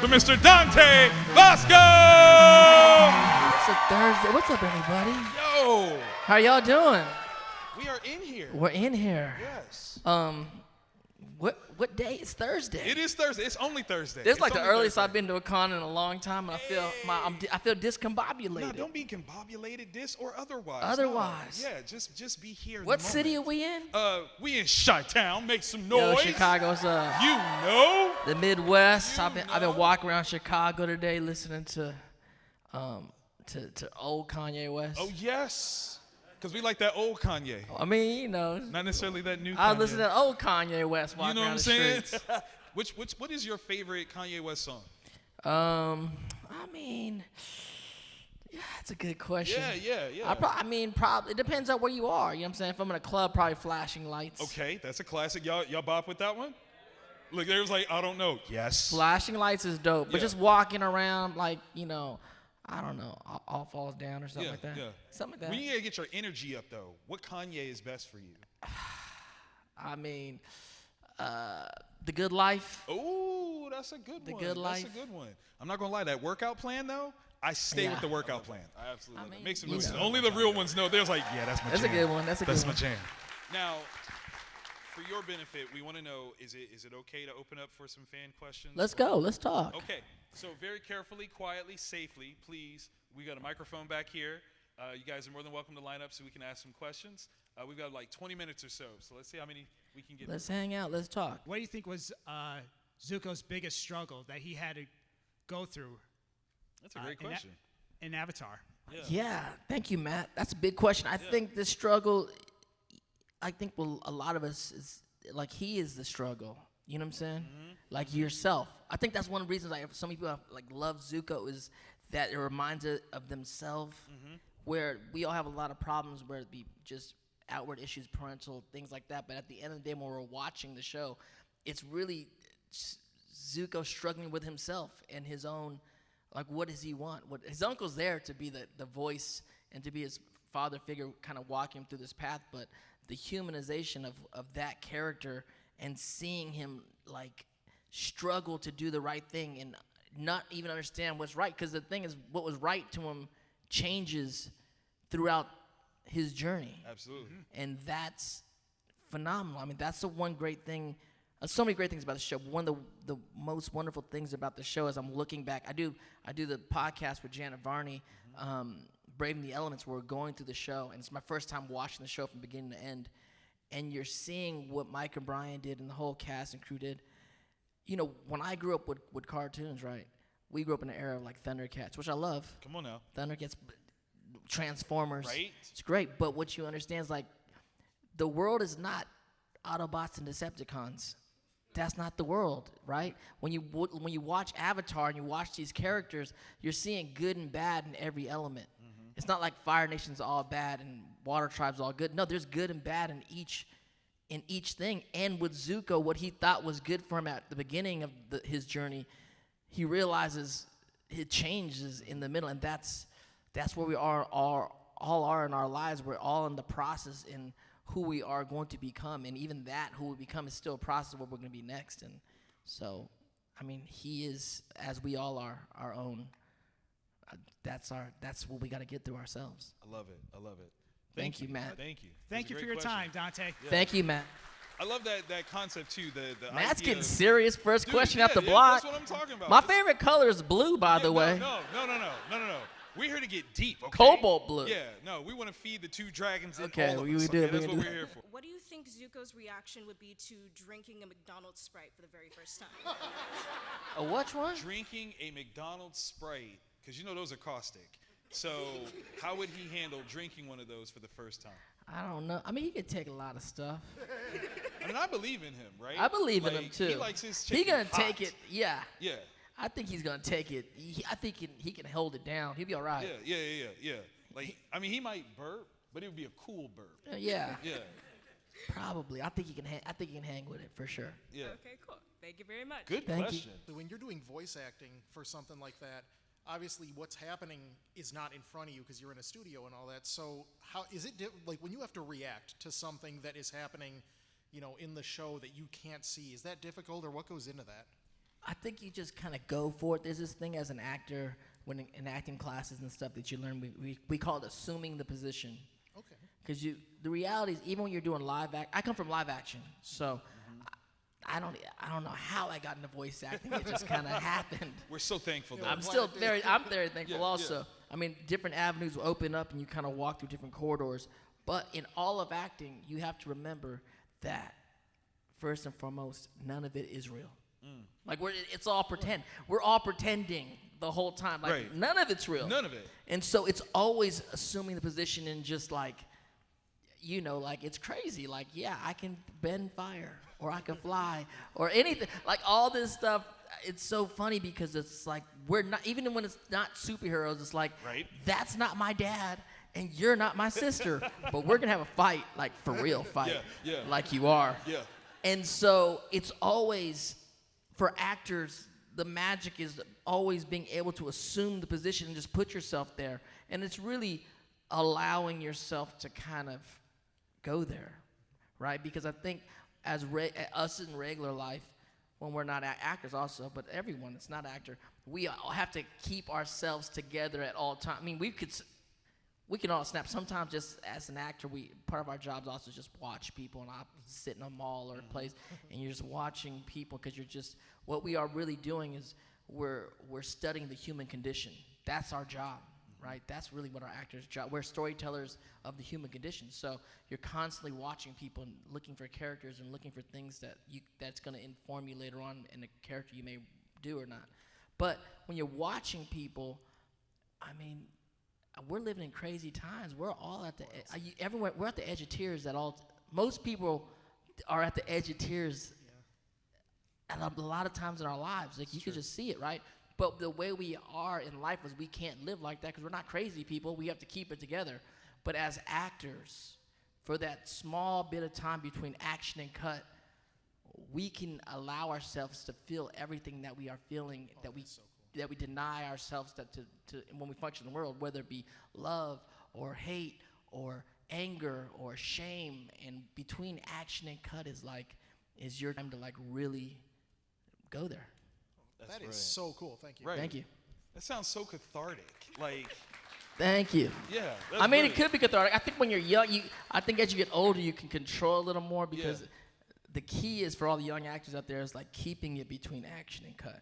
welcome Mr. Dante Basco! It's a Thursday. What's up, everybody? Yo! How y'all doing? We are in here. We're in here. Yes. What day? It's Thursday. It is Thursday. It's only Thursday. This is It's like the only earliest Thursday. I've been to a con in a long time, and I feel discombobulated. No, don't be combobulated, this or otherwise. Otherwise. No. Yeah, just be here. What city are we in? We in Chi-Town. Make some Yo, noise. Chicago's You know. the Midwest. I've been know. walking around Chicago today, listening to old Kanye West. Oh yes. Because we like that old Kanye. I mean, you know, Not necessarily that new Kanye. I was listening to old Kanye West You walking know what around I'm the saying? streets. What is your favorite Kanye West song? I mean, yeah, that's a good question. Yeah. Probably it depends on where you are. You know what I'm saying? If I'm in a club, probably Flashing Lights. Okay, that's a classic. Y'all bop with that one? Look, there was like, I don't know. Yes. Flashing Lights is dope, but Yeah. just walking around like, you know, I don't know, all falls down or something like that. Yeah. Something like that. We need to get your energy up, though. What Kanye is best for you? I mean, The Good Life. Oh, that's a good The one. Good Life. That's a good one. I'm not going to lie. That workout plan, though, I stay Yeah. with the workout plan. I absolutely love it. mean, Make some you noise. know. Only the real ones know. There's like, yeah, that's my That's jam. a good one. That's a good That's one. my jam. Now, for your benefit, we want to know, is it okay to open up for some fan questions? Let's go. Let's talk. Okay, so very carefully, quietly, safely, please. We got a microphone back here. You guys are more than welcome to line up so we can ask some questions. We've got like 20 minutes or so let's see how many we can get. Let's hang out. Let's talk. What do you think was Zuko's biggest struggle that he had to go through That's a great question. in Avatar? Yeah, thank you, Matt. That's a big question. I think the struggle, a lot of us is like he is the struggle. You know what I'm saying? Mm-hmm. Like yourself. I think that's one of the reasons so many people love Zuko is that it reminds us of themselves. Mm-hmm. Where we all have a lot of problems, where it be just outward issues, parental things like that. But at the end of the day, when we're watching the show, it's really Zuko struggling with himself and his own. Like, what does he want? His uncle's there to be the voice and to be his father figure, kind of walking him through this path. But the humanization of that character and seeing him, like, struggle to do the right thing and not even understand what's right. Because the thing is, what was right to him changes throughout his journey. Absolutely. And that's phenomenal. I mean, that's the one great thing. So many great things about the show. But one of the most wonderful things about the show is I'm looking back. I do the podcast with Janet Varney, Braving the Elements, where we're going through the show. And it's my first time watching the show from beginning to end. And you're seeing what Mike and Brian did and the whole cast and crew did. You know, when I grew up with cartoons, right, we grew up in an era of like Thundercats, which I love. Come on now. Thundercats, Transformers. Right. It's great, but what you understand is like the world is not Autobots and Decepticons. That's not the world, right? When you watch Avatar and you watch these characters, you're seeing good and bad in every element. Mm-hmm. It's not like Fire Nation's all bad and Water Tribe's all good. No, there's good and bad in each thing. And with Zuko, what he thought was good for him at the beginning of his journey, he realizes it changes in the middle, and that's where we all are in our lives. We're all in the process in who we are going to become, and even that who we become is still a process of what we're going to be next. And so, I mean, he is, as we all are, our own. That's what we got to get through ourselves. I love it. Thank you, Matt. Thank you. Thank you for your time, Dante. Yeah. Thank you, Matt. I love that concept too. The Matt's idea getting of, serious. First Dude, question yeah, off the yeah, block. That's what I'm talking about. My favorite color is blue, by the way. No. We're here to get deep, okay? Cobalt blue. Yeah, no, we want to feed the two dragons in Okay, all of we us. do it, That's we what do we're here for. What do you think Zuko's reaction would be to drinking a McDonald's Sprite for the very first time? A which one? Drinking a McDonald's Sprite, because you know those are caustic. So how would he handle drinking one of those for the first time? I don't know. I mean, he could take a lot of stuff. I mean, I believe in him, right? I believe in him Like, too. He likes his He chicken gonna hot. take it. Yeah. Yeah. I think he's gonna take it. I think he can hold it down. He'll be all right. Yeah. Like, I mean, he might burp, but it would be a cool burp. Yeah. Yeah. Probably. I think he can. I think he can hang with it for sure. Yeah. Okay, cool. Thank you very much. Good Thank you. question. When you're doing voice acting for something like that, obviously what's happening is not in front of you because you're in a studio and all that. So how is it like when you have to react to something that is happening, you know, in the show that you can't see? Is that difficult, or what goes into that? I think you just kind of go for it. There's this thing as an actor, when in acting classes and stuff that you learn, we call it assuming the position. Okay. Because the reality is, even when you're doing I come from live action, so I don't know how I got into voice acting. It just kind of happened. We're so thankful, though. I'm very thankful also. I mean, different avenues will open up and you kind of walk through different corridors. But in all of acting, you have to remember that, first and foremost, none of it is real. Like, it's all pretend. We're all pretending the whole time. Like, Right. none of it's real. None of it. And so it's always assuming the position and just like, like it's crazy. Like, yeah, I can bend fire or I can fly or anything. Like, all this stuff, it's so funny because it's like, we're not, even when it's not superheroes, it's like, Right. that's not my dad and you're not my sister, but we're going to have a fight, like, for real fight. Yeah. Like you are. Yeah. And so it's always, for actors, the magic is always being able to assume the position and just put yourself there. And it's really allowing yourself to kind of go there, right? Because I think as us in regular life, when we're not actors also, but everyone that's not actor, we all have to keep ourselves together at all times. I mean, we can all snap. Sometimes just as an actor, part of our jobs also is just watch people, and I sit in a mall or a place, and you're just watching people because what we are really doing is we're studying the human condition. That's our job, right? That's really what our actors' job. We're storytellers of the human condition. So you're constantly watching people and looking for characters and looking for things that's going to inform you later on in a character you may do or not. But when you're watching people, I mean, we're living in crazy times. We're all at the everywhere. We're at the edge of tears most people are at the edge of tears at a lot of times in our lives. Like, you can just see it, right? But the way we are in life is we can't live like that because we're not crazy people. We have to keep it together. But as actors, for that small bit of time between action and cut, we can allow ourselves to feel everything that we are feeling, that we deny ourselves to when we function in the world, whether it be love or hate or anger or shame. And between action and cut is your time to really go there. That's That brilliant. is so cool. Thank you. Right. Thank you. That sounds so cathartic. Like, Thank you. yeah. I mean, it could be cathartic. I think when you're young, I think as you get older, you can control a little more because the key is for all the young actors out there is like keeping it between action and cut.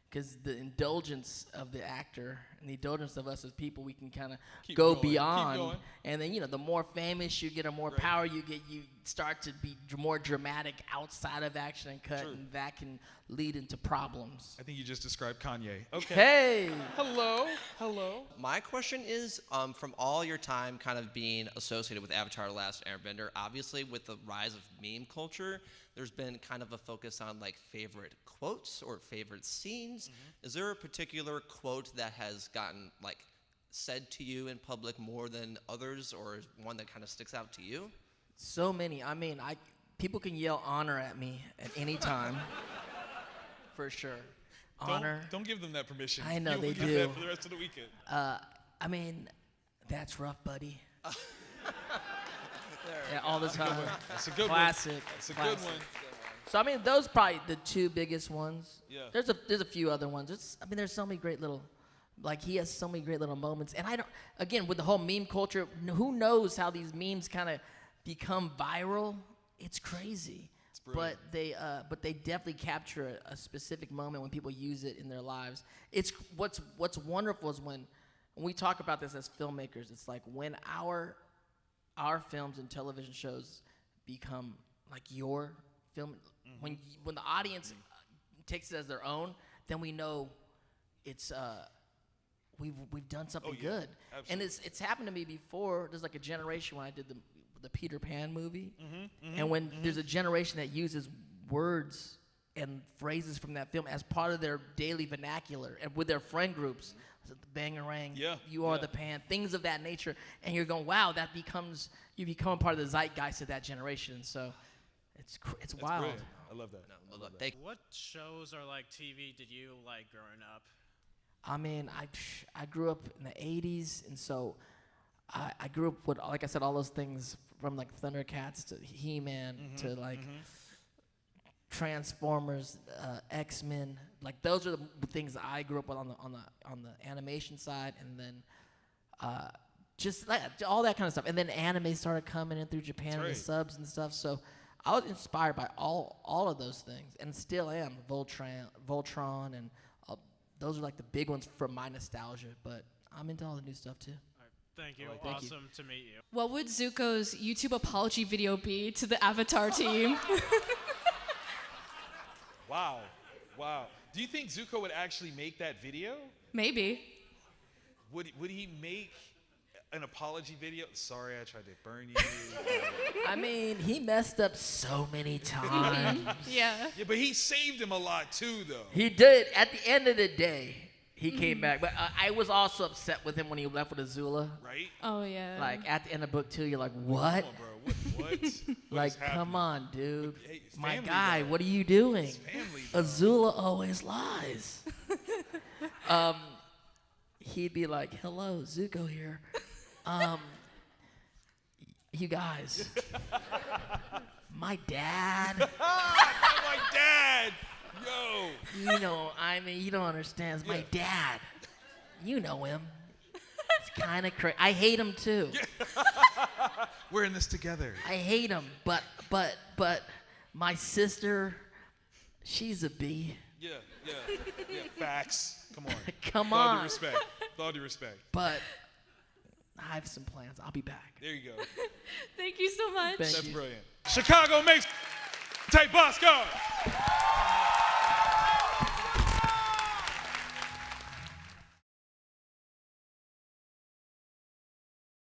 Because the indulgence of the actor and the indulgence of us as people, we can kind of go going, keep beyond. going. And then, the more famous you get or more power you get, you start to be more dramatic outside of action and cut, True. and that can lead into problems. I think you just described Kanye. Okay. Hey! Hello. My question is, from all your time kind of being associated with Avatar: The Last Airbender, obviously with the rise of meme culture, there's been kind of a focus on like favorite quotes or favorite scenes. Is there a particular quote that has gotten like said to you in public more than others, or is one that kind of sticks out to you? So many. I mean, people can yell honor at me at any time. For sure. Honor. Don't give them that permission. I know You they will get do. that for the rest of the weekend. I mean, that's rough, buddy. Yeah, all the time. That's a good Classic. one. That's a classic. good one. So I mean, those probably the two biggest ones. Yeah. There's a few other ones. There's so many great little, like he has so many great little moments. And again, with the whole meme culture, who knows how these memes kind of become viral? It's crazy. brilliant. But they definitely capture a specific moment when people use it in their lives. It's what's wonderful is when we talk about this as filmmakers. It's like when our films and television shows become like your film. When the audience takes it as their own, then we know it's we've done something good. Absolutely. And it's happened to me before. There's like a generation when I did the Peter Pan movie, and when there's a generation that uses words and phrases from that film as part of their daily vernacular and with their friend groups, the bangarang, you are the pan, things of that nature, and you're going, wow, you become part of the zeitgeist of that generation. So it's That's wild. brilliant. I love that. What shows or like TV did you like growing up? I mean, I grew up in the 80s, and so I grew up with, like I said, all those things from like Thundercats to He-Man to like Transformers, X-Men. Like those are the things that I grew up with on the animation side, and then just like all that kind of stuff. And then anime started coming in through Japan and the right. subs and stuff. So I was inspired by all of those things, and still am. Voltron, and those are like the big ones from my nostalgia. But I'm into all the new stuff too. Thank you. Thank you. Awesome to meet you. What would Zuko's YouTube apology video be to the Avatar team? Wow. Do you think Zuko would actually make that video? Maybe. Would he make an apology video? Sorry, I tried to burn you. I mean, he messed up so many times. Yeah. Yeah, but he saved him a lot too, though. He did. At the end of the day, he came back. But I was also upset with him when he left with Azula. Right? Oh, yeah. Like, at the end of book 2, you're like, what? Come on, bro. What is Like, happening? come on, dude. Hey, it's My family, guy, bro. what are you doing? It's family, bro. Azula always lies. He'd be like, hello, Zuko here. You guys, my dad, Not my dad! Yo! you know, I mean, you don't understand. It's my dad. You know him. It's kind of crazy. I hate him too. We're in this together. I hate him, but my sister, she's a bee. Yeah. Facts. Come on. Come With all on. due respect. With all due respect. But I have some plans. I'll be back. There you go. Thank you so much. Thank That's you. brilliant. Chicago makes type Basco.